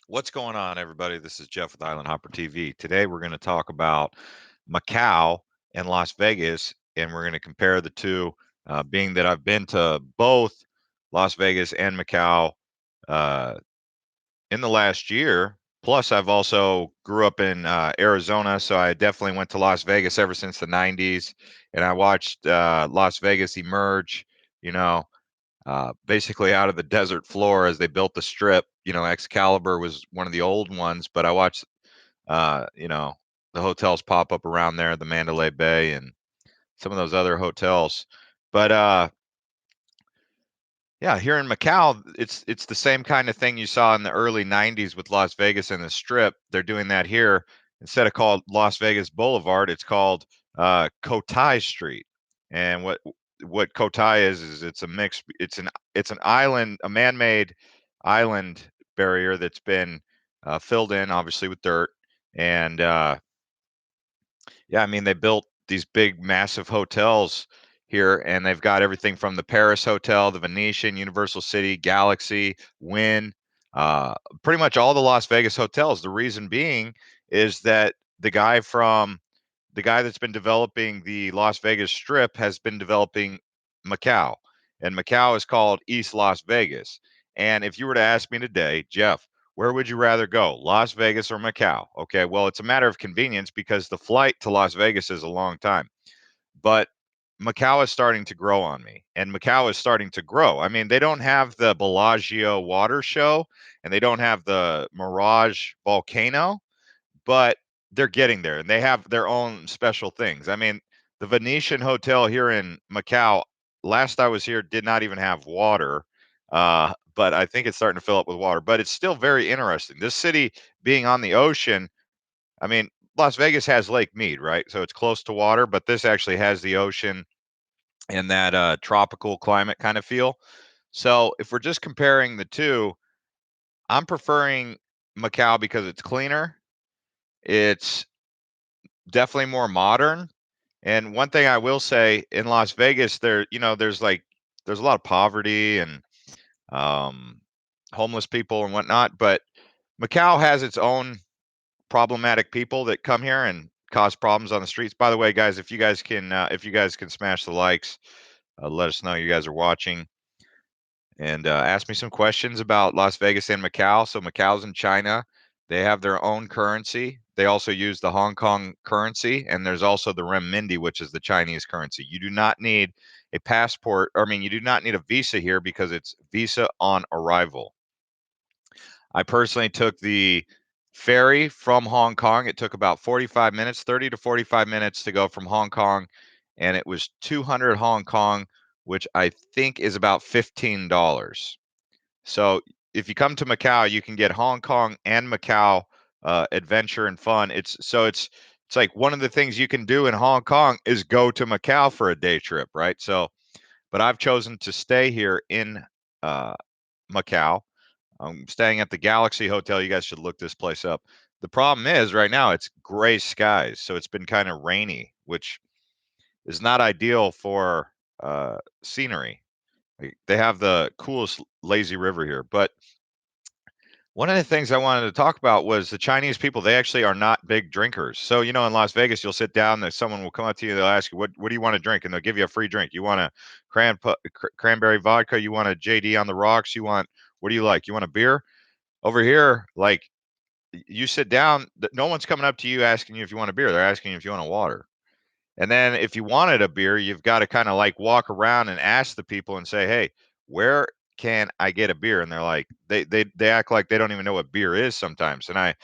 What's going on, everybody? This is Jeff with Island Hopper TV. Today, we're going to talk about Macau and Las Vegas, and we're going to compare the two. Being that I've been to both Las Vegas and Macau uh, in the last year. Plus, I've also grew up in Arizona, so I definitely went to Las Vegas ever since the '90s, and I watched Las Vegas emerge. You know, basically out of the desert floor as they built the strip. Excalibur was one of the old ones, but I watched, uh, you know, the hotels pop up around there, the Mandalay Bay and some of those other hotels. But yeah, here in Macau, it's the same kind of thing you saw in the early '90s with Las Vegas and the Strip. They're doing that here. Instead of called Las Vegas Boulevard, it's called Cotai Street. And what Cotai is it's a mix. It's an island, a man-made island barrier that's been filled in, obviously with dirt. And yeah, I mean, they built these big, massive hotels here, and they've got everything from the Paris Hotel, the Venetian, Universal City, Galaxy, Wynn, uh, pretty much all the Las Vegas hotels. The reason being is that the guy that's been developing the Las Vegas Strip has been developing Macau, and Macau is called East Las Vegas. And if you were to ask me today, Jeff, where would you rather go, Las Vegas or Macau? Okay, well, it's a matter of convenience because the flight to Las Vegas is a long time. But Macau is starting to grow on me, and Macau is starting to grow. I mean, they don't have the Bellagio water show, and they don't have the Mirage volcano, but they're getting there, and they have their own special things. I mean, the Venetian Hotel here in Macau, last I was here, did not even have water, but I think it's starting to fill up with water. But it's still very interesting. This city being on the ocean, I mean, Las Vegas has Lake Mead, right? So it's close to water, but this actually has the ocean and that tropical climate kind of feel. So if we're just comparing the two, I'm preferring Macau because it's cleaner. It's definitely more modern. And one thing I will say in Las Vegas, there's a lot of poverty and um, homeless people and whatnot, but Macau has its own problematic people that come here and cause problems on the streets. By the way, guys, if you guys can smash the likes, let us know you guys are watching and ask me some questions about Las Vegas and Macau. So Macau's in China. They have their own currency. They also use the Hong Kong currency, and there's also the renminbi, which is the Chinese currency. You do not need a passport, or I mean, you do not need a visa here because it's visa on arrival. I personally took the ferry from Hong Kong. It took about 45 minutes, 30 to 45 minutes to go from Hong Kong, and it was 200 Hong Kong, which I think is about $15. So if you come to Macau, you can get Hong Kong and Macau adventure and fun. It's like one of the things you can do in Hong Kong is go to Macau for a day trip, right? So, but I've chosen to stay here in uh, Macau. I'm staying at the Galaxy Hotel. You guys should look this place up. The problem is right now it's gray skies, so it's been kind of rainy, which is not ideal for scenery. They have the coolest lazy river here, but one of the things I wanted to talk about was the Chinese people. They actually are not big drinkers. So, in Las Vegas, you'll sit down, there's someone will come up to you, they'll ask you, what do you want to drink? And they'll give you a free drink. You want a cranberry vodka? You want a JD on the rocks? What do you like? You want a beer? Over here, like you sit down, no one's coming up to you asking you if you want a beer. They're asking you if you want a water. And then if you wanted a beer, you've got to kind of like walk around and ask the people and say, "Hey, where can I get a beer?" And they're like, they act like they don't even know what beer is sometimes. I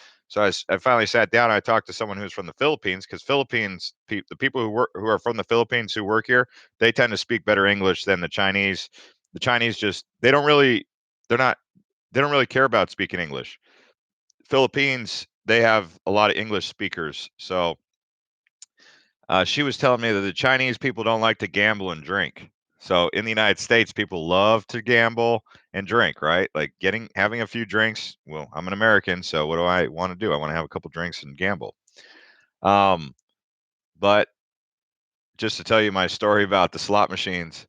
finally sat down. I talked to someone who's from the Philippines because the people who are from the Philippines who work here, they tend to speak better English than the Chinese. The Chinese just they're not they don't really care about speaking English. Philippines, they have a lot of English speakers, so she was telling me that the Chinese people don't like to gamble and drink. So in the United States, people love to gamble and drink, right? Like having a few drinks. Well, I'm an American, so what do I want to do? I want to have a couple drinks and gamble. Um, but just to tell you my story about the slot machines,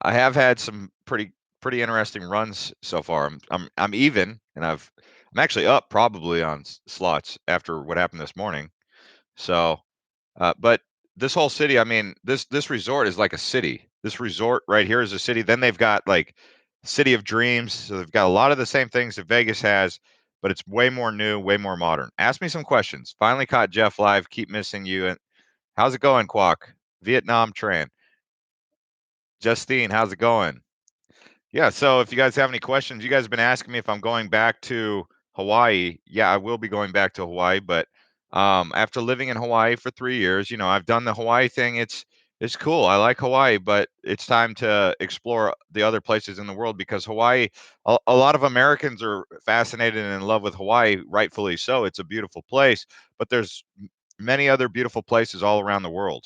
I have had some pretty interesting runs so far. I'm even, and I'm actually up probably on slots after what happened this morning. So, but this whole city, I mean, this resort is like a city. This resort right here is a city. Then they've got like City of Dreams. So they've got a lot of the same things that Vegas has, but it's way more new, way more modern. Ask me some questions. Finally caught Jeff live. Keep missing you. And how's it going, Quack? Vietnam Tran. Justine, how's it going? Yeah, so if you guys have any questions, you guys have been asking me if I'm going back to Hawaii. Yeah, I will be going back to Hawaii, but after living in Hawaii for 3 years, I've done the Hawaii thing. It's cool. I like Hawaii, but it's time to explore the other places in the world because Hawaii, a lot of Americans are fascinated and in love with Hawaii, rightfully so. It's a beautiful place, but there's many other beautiful places all around the world.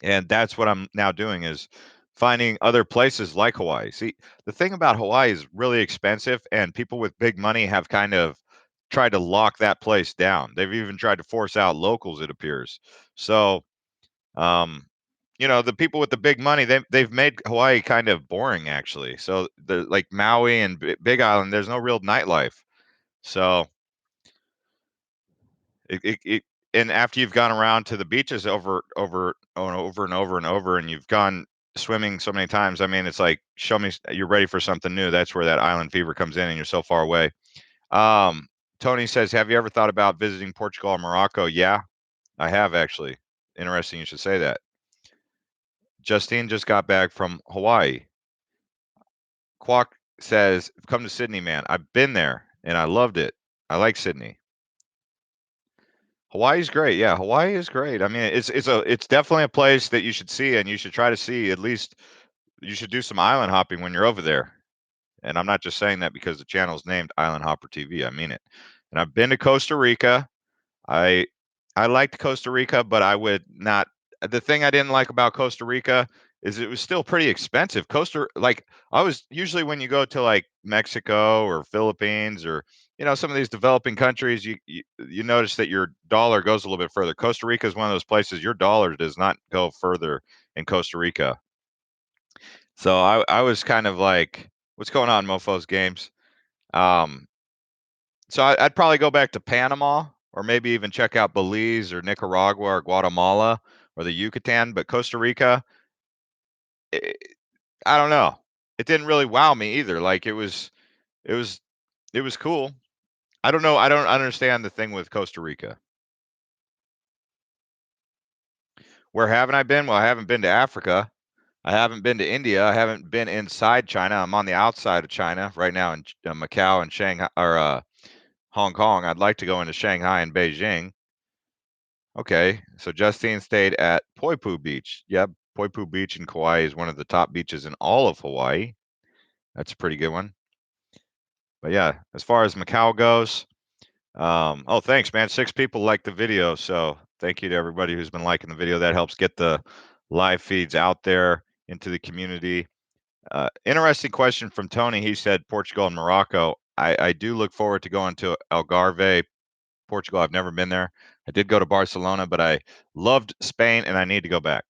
And that's what I'm now doing is finding other places like Hawaii. See, the thing about Hawaii is really expensive, and people with big money have kind of tried to lock that place down. They've even tried to force out locals, it appears. So, um, the people with the big money, they've made Hawaii kind of boring, actually. So, the like Maui and Big Island, there's no real nightlife. So, it and after you've gone around to the beaches over and over and over, and you've gone swimming so many times, I mean, it's like, show me you're ready for something new. That's where that island fever comes in, and you're so far away. Um, Tony says, "Have you ever thought about visiting Portugal or Morocco?" Yeah, I have actually. Interesting you should say that. Justine just got back from Hawaii. Quack says, "Come to Sydney, man. I've been there and I loved it. I like Sydney." Hawaii's great. Yeah, Hawaii is great. I mean, it's definitely a place that you should see, and you should try to see at least. You should do some island hopping when you're over there. And I'm not just saying that because the channel's named Island Hopper TV. I mean it. And I've been to Costa Rica. I I liked Costa Rica, but I would not. The thing I didn't like about Costa Rica is it was still pretty expensive. I was usually when you go to like Mexico or Philippines or some of these developing countries, you notice that your dollar goes a little bit further. Costa Rica is one of those places your dollar does not go further in Costa Rica. So I was kind of like, what's going on, Mofo's games? Um, so I'd probably go back to Panama or maybe even check out Belize or Nicaragua or Guatemala or the Yucatan. But Costa Rica, eh, I don't know. It didn't really wow me either. Like it was, it was cool. I don't know. I don't understand the thing with Costa Rica. Where haven't I been? Well, I haven't been to Africa. I haven't been to India. I haven't been inside China. I'm on the outside of China right now in Macau and Shanghai or Hong Kong. I'd like to go into Shanghai and Beijing. Okay, so Justine stayed at Poipu Beach. Yep, Poipu Beach in Kauai is one of the top beaches in all of Hawaii. That's a pretty good one. But yeah, as far as Macau goes, oh, thanks, man. 6 people liked the video, so thank you to everybody who's been liking the video. That helps get the live feeds out there into the community. Interesting question from Tony. He said Portugal and Morocco. I do look forward to going to Algarve, Portugal. I've never been there. I did go to Barcelona, but I loved Spain and I need to go back.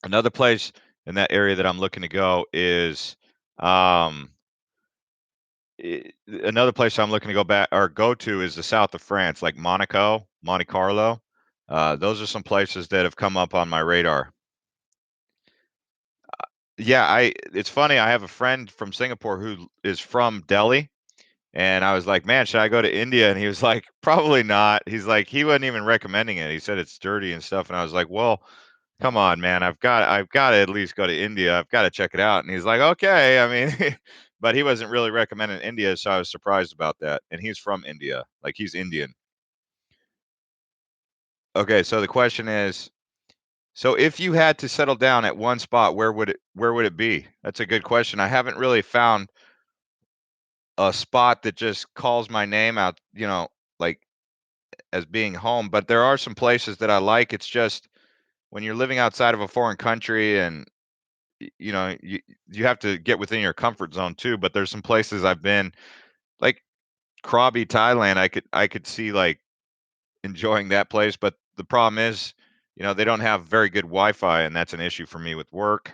Another place in that area that I'm looking to go is um, another place I'm looking to go back or go to is the south of France, like Monaco, Monte Carlo. Those are some places that have come up on my radar. Yeah, it's funny. I have a friend from Singapore who is from Delhi, and I was like, "Man, should I go to India?" And he was like, "Probably not." He's like, he wasn't even recommending it. He said it's dirty and stuff, and I was like, "Well, come on, man. I've got to at least go to India. I've got to check it out." And he's like, "Okay." I mean, but he wasn't really recommending India, so I was surprised about that. And he's from India, like he's Indian. Okay, so the question is, so if you had to settle down at one spot, where would it be? That's a good question. I haven't really found a spot that just calls my name out, like as being home, but there are some places that I like. It's just when you're living outside of a foreign country and you have to get within your comfort zone too, but there's some places I've been, like Krabi, Thailand. I could see like enjoying that place, but the problem is, they don't have very good Wi-Fi, and that's an issue for me with work.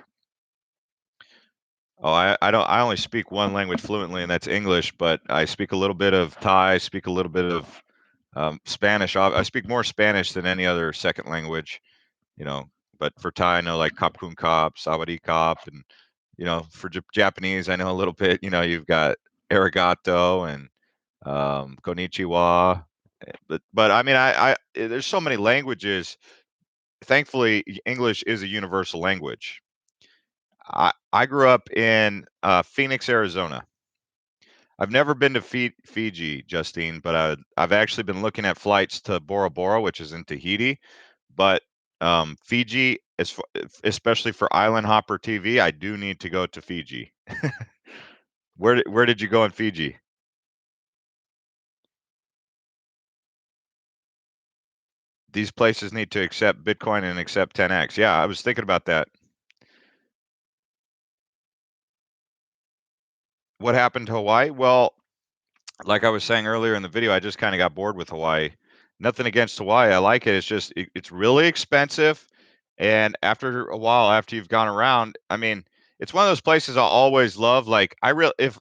Oh, I don't I only speak one language fluently, and that's English, but I speak a little bit of Thai, speak a little bit of Spanish. I speak more Spanish than any other second language, you know. But for Thai, I know like Kap Kun Kap, Sawadee Kap, and for Japanese, I know a little bit. You've got arigato and konnichiwa. But I mean, there's so many languages. Thankfully, English is a universal language. I grew up in Phoenix, Arizona. I've never been to Fiji, Justine, but I've actually been looking at flights to Bora Bora, which is in Tahiti. But Fiji, especially for Island Hopper TV, I do need to go to Fiji. Where did you go in Fiji? These places need to accept Bitcoin and accept 10x. Yeah, I was thinking about that. What happened to Hawaii? Well, like I was saying earlier in the video, I just kind of got bored with Hawaii. Nothing against Hawaii. I like it. It's just it's really expensive. And after a while, after you've gone around, I mean, it's one of those places I'll always love. Like I real if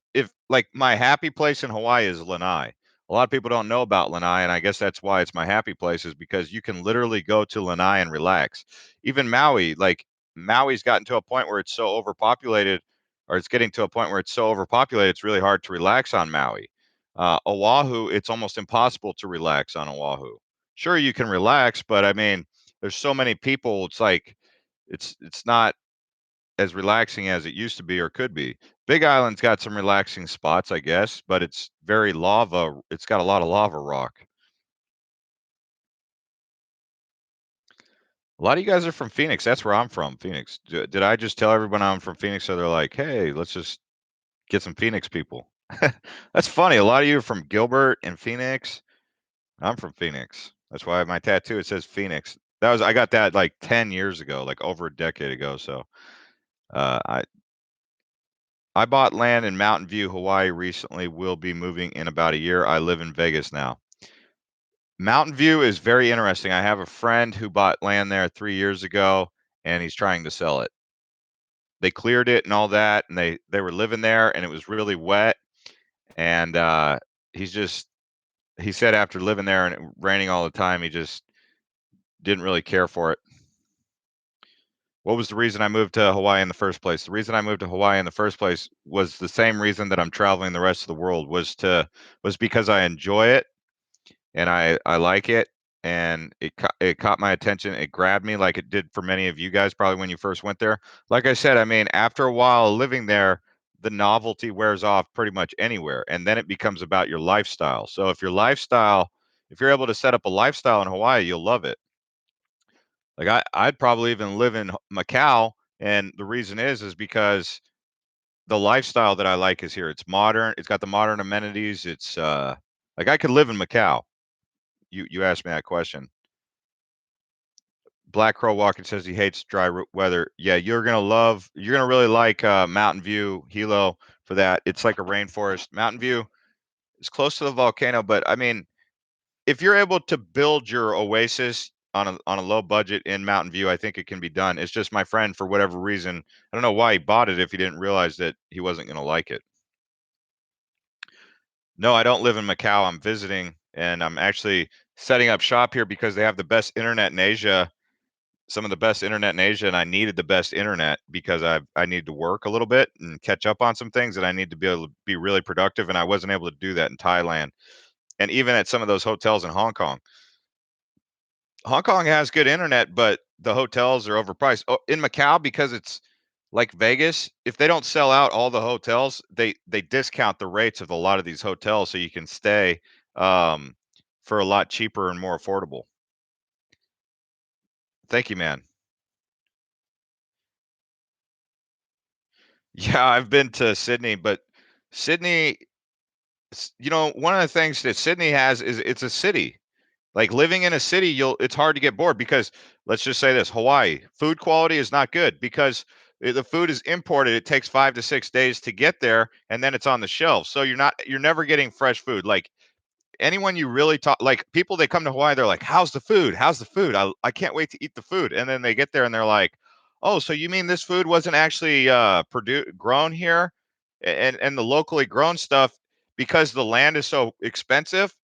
like my happy place in Hawaii is Lanai. A lot of people don't know about Lanai, and I guess that's why it's my happy place is because you can literally go to Lanai and relax. Even Maui, like Maui's gotten to a point where it's so overpopulated, or it's getting to a point where it's so overpopulated, it's really hard to relax on Maui. Oahu, it's almost impossible to relax on Oahu. Sure, you can relax, but I mean, there's so many people. It's like it's not as relaxing as it used to be or could be. Big Island's got some relaxing spots, I guess, but it's very lava. It's got a lot of lava rock. A lot of you guys are from Phoenix. That's where I'm from, Phoenix. Did I just tell everyone I'm from Phoenix? So they're like, hey, let's just get some Phoenix people. That's funny. A lot of you are from Gilbert and Phoenix. I'm from Phoenix. That's why my tattoo it says Phoenix. I got that like 10 years ago, like over a decade ago. So I bought land in Mountain View, Hawaii recently. Will be moving in about a year. I live in Vegas now. Mountain View is very interesting. I have a friend who bought land there 3 years ago, and he's trying to sell it. They cleared it and all that, and they were living there, and it was really wet. And he's just he said after living there and it raining all the time, he just didn't really care for it. What was the reason I moved to Hawaii in the first place? The reason I moved to Hawaii in the first place was the same reason that I'm traveling the rest of the world was because I enjoy it and I like it and it caught my attention. It grabbed me like it did for many of you guys probably when you first went there. Like I said, I mean, after a while living there, the novelty wears off pretty much anywhere and then it becomes about your lifestyle. So if you're able to set up a lifestyle in Hawaii, you'll love it. Like I'd probably even live in Macau, and the reason is because the lifestyle that I like is here. It's modern. It's got the modern amenities. It's like I could live in Macau. You asked me that question. Black Crow Walking says he hates dry weather. Yeah, you're gonna really like Mountain View, Hilo for that. It's like a rainforest. Mountain View is close to the volcano, but I mean, if you're able to build your oasis on a low budget in Mountain View, I think it can be done. It's just my friend, for whatever reason, I don't know why he bought it if he didn't realize that he wasn't going to like it. No, I don't live in Macau. I'm visiting, and I'm actually setting up shop here because they have the best internet in Asia, some of the best internet in Asia, and I needed the best internet because I need to work a little bit and catch up on some things, and I need to be able to be really productive, and I wasn't able to do that in Thailand, and even at some of those hotels in Hong Kong. Hong Kong has good internet, but the hotels are overpriced. Oh, in Macau, because it's like Vegas, if they don't sell out all the hotels, they discount the rates of a lot of these hotels so you can stay um, for a lot cheaper and more affordable. Thank you, man. Yeah, I've been to Sydney, but Sydney, one of the things that Sydney has is it's a city. Like living in a city, it's hard to get bored because let's just say this, Hawaii, food quality is not good because the food is imported. It takes 5 to 6 days to get there and then it's on the shelf. So you're never getting fresh food. Like anyone you really talk like people that come to Hawaii, they're like, how's the food? How's the food? I can't wait to eat the food. And then they get there and they're like, Oh, so you mean this food wasn't actually grown here, and the locally grown stuff, because the land is so expensive,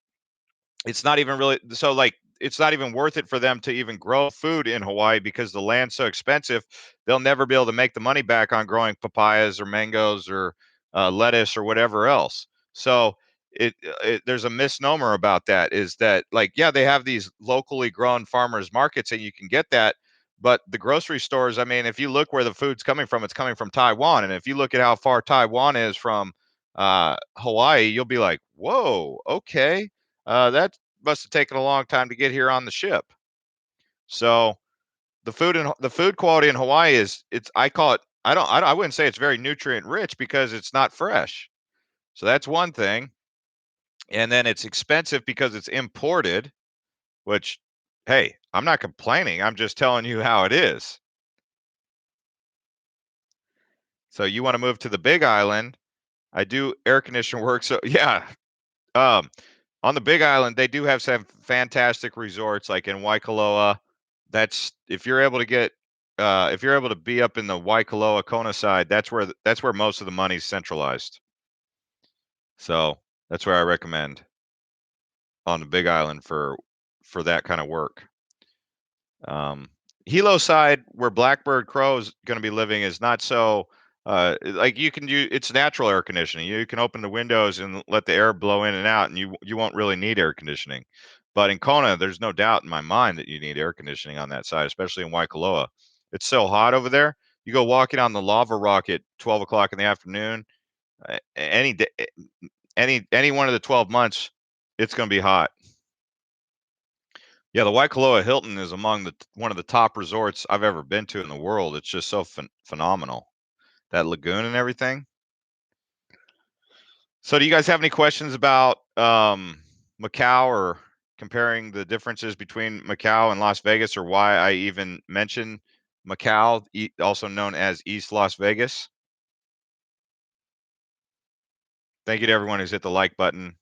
it's not even really, so like it's not even worth it for them to even grow food in Hawaii because the land's so expensive. They'll never be able to make the money back on growing papayas or mangoes or lettuce or whatever else. So there's a misnomer about that, is that, like, yeah, they have these locally grown farmers markets and you can get that, but the grocery stores, I mean, if you look where the food's coming from, it's coming from Taiwan, and if you look at how far Taiwan is from Hawaii, you'll be like, whoa, okay, that must have taken a long time to get here on the ship. So the food quality in Hawaii is, it's, I call it, I wouldn't say it's very nutrient rich because it's not fresh. So that's one thing. And then it's expensive because it's imported, which, hey, I'm not complaining. I'm just telling you how it is. So you want to move to the Big Island? I do air condition work. So yeah, um, on the Big Island, they do have some fantastic resorts, like in Waikoloa. That's if you're able to get, if you're able to be up in the Waikoloa Kona side, that's where most of the money's centralized. So that's where I recommend, on the Big Island, for that kind of work. Um, Hilo side, where Blackbird Crow is going to be living, is not so, like, you can do, it's natural air conditioning. You can open the windows and let the air blow in and out, and you won't really need air conditioning. But in Kona, there's no doubt in my mind that you need air conditioning on that side, especially in Waikoloa. It's so hot over there. You go walking on the lava rock at 12 o'clock in the afternoon, any day, any one of the 12 months, it's going to be hot. Yeah, the Waikoloa Hilton is among the one of the top resorts I've ever been to in the world. It's just so phenomenal. That lagoon and everything. So, do you guys have any questions about Macau, or comparing the differences between Macau and Las Vegas, or why I even mention Macau, also known as East Las Vegas? Thank you to everyone who's hit the like button.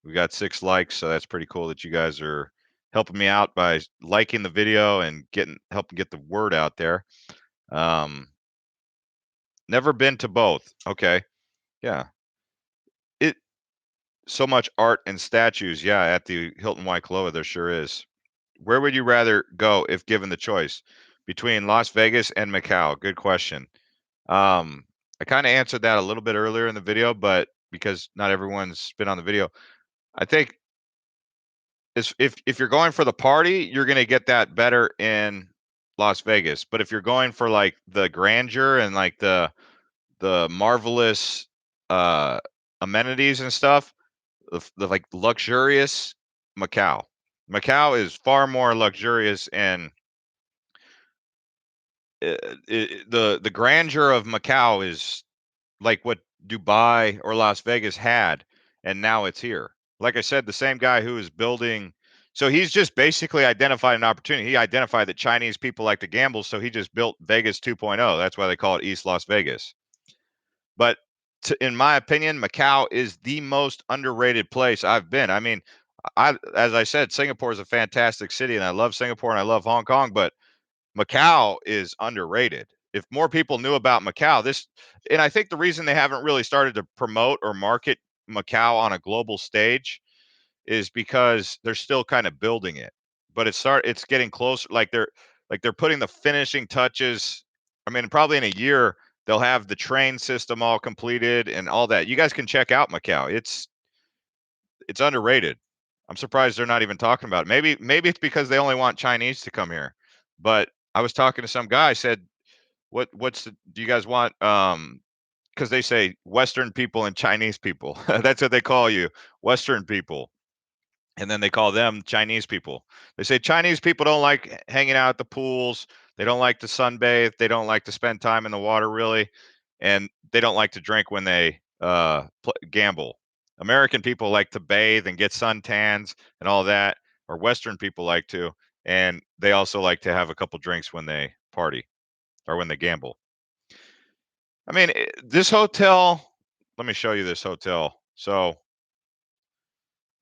We got 6 likes, so that's pretty cool that you guys are helping me out by liking the video and helping get the word out there. Um, Never been to both. Okay. Yeah. It So much art and statues. Yeah, at the Hilton Waikoloa, there sure is. Where would you rather go if given the choice between Las Vegas and Macau? Good question. I kind of answered that a little bit earlier in the video, but because not everyone's been on the video, I think if you're going for the party, you're gonna get that better in Las Vegas. But if you're going for like the grandeur and like the marvelous uh amenities and stuff, the like luxurious, Macau. Macau is far more luxurious, and the grandeur of Macau is like what Dubai or Las Vegas had, and now it's here. Like I said, the same guy who is building, so he's just basically identified an opportunity. He identified that Chinese people like to gamble, so he just built Vegas 2.0. That's why they call it East Las Vegas. But in my opinion, Macau is the most underrated place I've been. I mean, as I said, Singapore is a fantastic city, and I love Singapore and I love Hong Kong, but Macau is underrated. If more people knew about Macau, and I think the reason they haven't really started to promote or market Macau on a global stage is because they're still kind of building it. But it's getting closer. Like they're putting the finishing touches. I mean, probably in a year they'll have the train system all completed and all that. You guys can check out Macau. It's underrated. I'm surprised they're not even talking about it. Maybe it's because they only want Chinese to come here. But I was talking to some guy, said, do you guys want, because they say Western people and Chinese people. That's what they call you, Western people. And then they call them Chinese people. They say Chinese people don't like hanging out at the pools. They don't like to sunbathe. They don't like to spend time in the water, really, and they don't like to drink when they gamble. American people like to bathe and get suntans and all that, or Western people like to, and they also like to have a couple drinks when they party or when they gamble. I mean, this hotel. Let me show you this hotel. So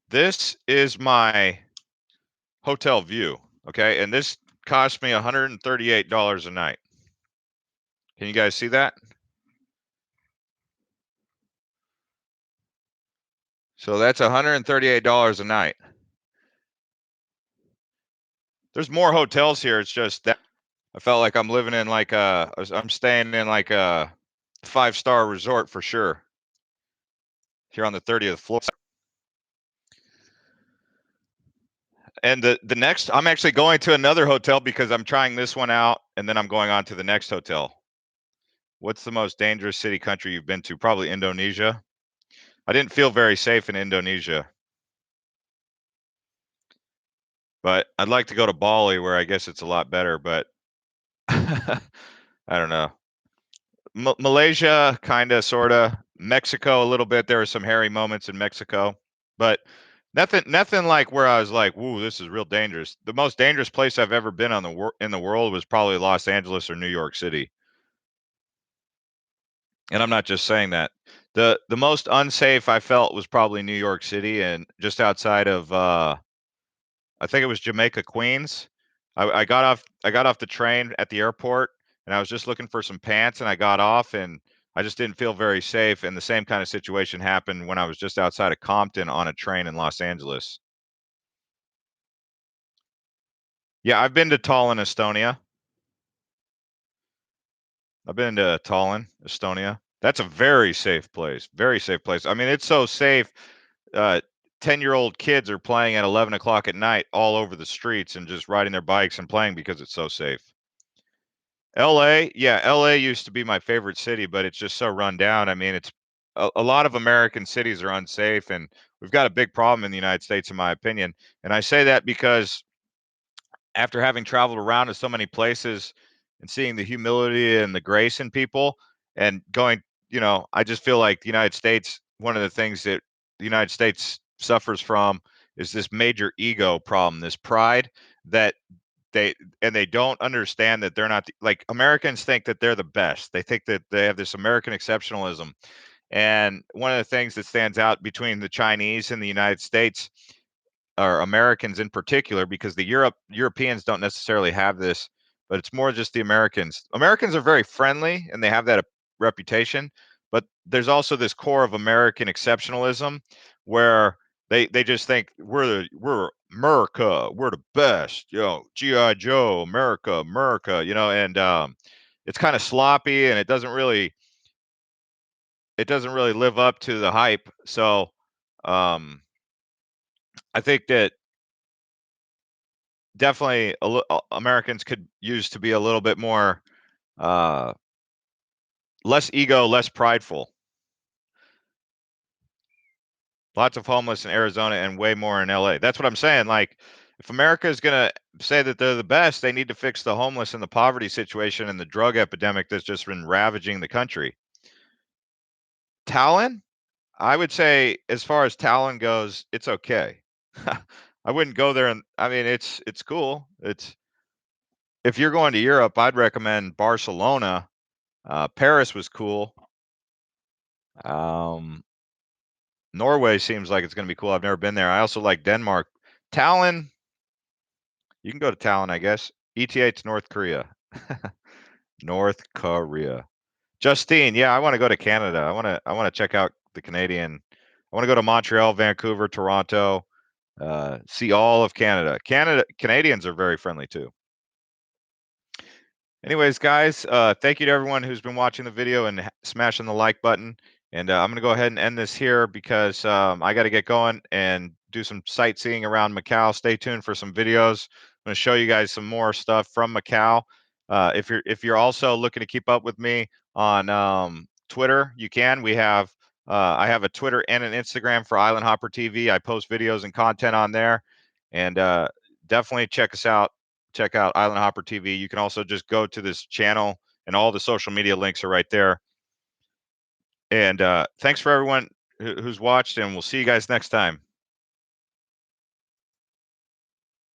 this is my hotel view. Okay. And this cost me $138 a night. Can you guys see that? So that's $138 a night. There's more hotels here. It's just that I felt like I'm living in like I'm staying in like a five-star resort for sure here on the 30th floor. And the next, I'm actually going to another hotel because I'm trying this one out, and then I'm going on to the next hotel. What's the most dangerous city country you've been to? Probably Indonesia. I didn't feel very safe in Indonesia, but I'd like to go to Bali, where I guess it's a lot better. But I don't know. Malaysia, kind of, sort of. Mexico, a little bit. There were some hairy moments in Mexico, but nothing like where I was like, "Woo, this is real dangerous." The most dangerous place I've ever been in the world was probably Los Angeles or New York City, and I'm not just saying that. The most unsafe I felt was probably New York City, and just outside of I think it was Jamaica, Queens. I got off the train at the airport, and I was just looking for some pants, and I got off, and I just didn't feel very safe. And the same kind of situation happened when I was just outside of Compton on a train in Los Angeles. Yeah, I've been to Tallinn, Estonia. I've been to Tallinn, Estonia. That's a very safe place. Very safe place. I mean, it's so safe. Uh, 10-year-old kids are playing at 11 o'clock at night all over the streets and just riding their bikes and playing because it's so safe. LA, yeah, LA used to be my favorite city, but it's just so run down. I mean, it's a lot of American cities are unsafe, and we've got a big problem in the United States, in my opinion. And I say that because after having traveled around to so many places and seeing the humility and the grace in people and going, I just feel like the United States, one of the things that the United States suffers from is this major ego problem, this pride that they they don't understand that they're not like Americans think that they're the best. They think that they have this American exceptionalism. And one of the things that stands out between the Chinese and the United States, or Americans in particular, because the Europeans don't necessarily have this, but it's more just the Americans. Americans are very friendly and they have that reputation, but there's also this core of American exceptionalism where they just think we're America, we're the best, GI Joe, America, America, and it's kind of sloppy and it doesn't really live up to the hype. So I think that definitely Americans could use to be a little bit more uh, less ego, less prideful. Lots of homeless in Arizona and way more in LA. That's what I'm saying. Like, if America is going to say that they're the best, they need to fix the homeless and the poverty situation and the drug epidemic that's just been ravaging the country. Talon, I would say, as far as Talon goes, it's okay. I wouldn't go there, and I mean, it's cool. It's If you're going to Europe, I'd recommend Barcelona. Paris was cool. Um, Norway seems like it's going to be cool. I've never been there. I also like Denmark. Tallinn, you can go to Tallinn, I guess. ETA to North Korea. North Korea. Justine, yeah, I want to go to Canada. I want to check out the Canadian. I want to go to Montreal, Vancouver, Toronto, see all of Canada. Canadians are very friendly too. Anyways, guys, thank you to everyone who's been watching the video and smashing the like button. And I'm going to go ahead and end this here because I got to get going and do some sightseeing around Macau. Stay tuned for some videos. I'm going to show you guys some more stuff from Macau. If you're also looking to keep up with me on Twitter, you can. I have a Twitter and an Instagram for Island Hopper TV. I post videos and content on there, and definitely check us out. Check out Island Hopper TV. You can also just go to this channel, and all the social media links are right there. And thanks for everyone who's watched, and we'll see you guys next time.